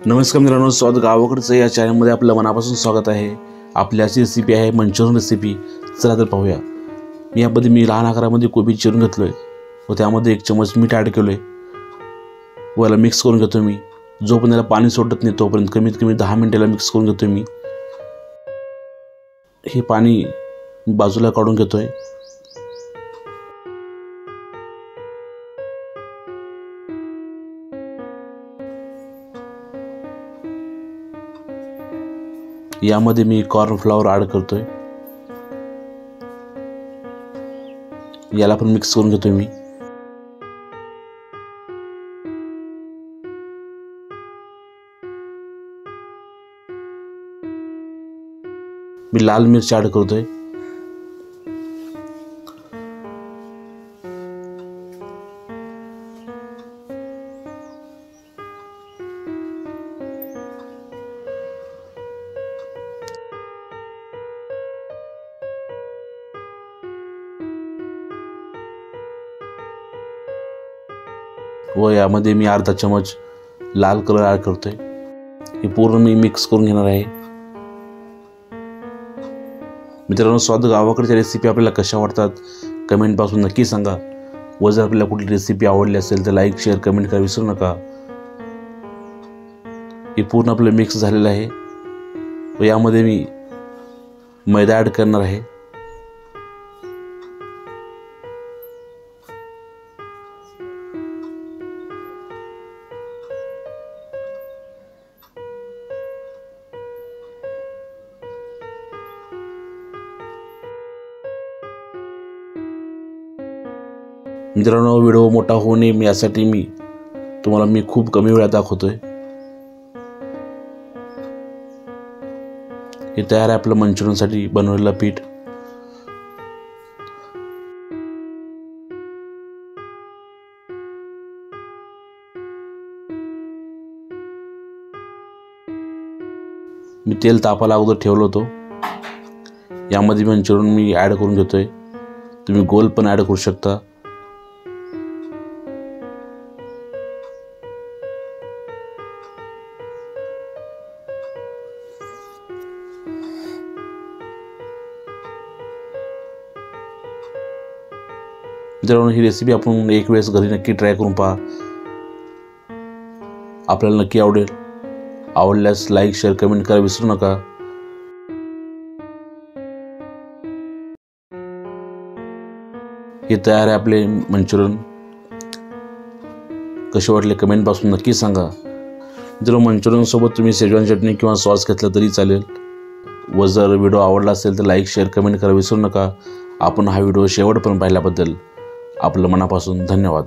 नमस्कार मित्रांनो, स्वागत गावाकडचं या चॅनलमध्ये आपलं मनापासून स्वागत आहे। आपली अशी रेसिपी आहे मंचुरियन रेसिपी। चला तर पाहूया। यामध्ये लहान आकारामध्ये कोबी चिरून घेतलोय व त्यामध्ये 1 चमच मीठ ॲड केलोय व याला मिक्स करून घेतो मी। जोपर्यंत याला पाणी सोडत नाही तोपर्यंत कमीत कमी 10 मिनिटाला मिक्स करून घेतो मी। हे पाणी बाजूला काढून घेतोय। यामध्ये मी कॉर्न फ्लावर ॲड करतोय। याला पण मिक्स करून घेतोय मी। लाल मिर्च ॲड करतोय। व यामध्ये मी अर्धा चमच लाल कलर ॲड करतोय। हे पूर्ण मी मिक्स करून घेणार आहे। मित्रांनो, स्वाद गावाकडच्या रेसिपी आपल्याला कशा वाटतात कमेंट पासून नक्की सांगा। व जर आपल्याला कुठली रेसिपी आवडली असेल तर लाईक शेअर कमेंट करायला विसरू नका। हे पूर्ण आपलं मिक्स झालेलं आहे व यामध्ये मी मैदा ॲड करणार आहे। मित्रांनो, व्हिडिओ मोठा होऊ नये यासाठी तुम्हाला खूप कमी वेळात दाखवतोय। हे तयार आहे आपलं मंचुरियनसाठी बनवलेलं पीठ। मी तेल तापायला अगोदर ठेवलं होतं। यामध्ये मंचुरियन मी ॲड करून घेतोय। तुम्ही गोल पण ॲड करू शकता। मित्रांनो, ही रेसिपी आपण एक वेळेस घरी नक्की ट्राय करून पहा। आपल्याला नक्की आवडेल। आवडल्यास लाईक शेअर कमेंट करायला विसरू नका। हे तयार आहे आपले मंचुरियन। कसे वाटले कमेंट पासून नक्की सांगा। जर मंचुरियन सोबत तुम्ही शेजवान चटणी किंवा सॉस घेतला तरी चालेल। व जर व्हिडिओ आवडला असेल तर लाईक शेअर कमेंट करायला विसरू नका। आपण हा व्हिडिओ शेवटपर्यंत पाहिल्याबद्दल आपलं मनापासून धन्यवाद।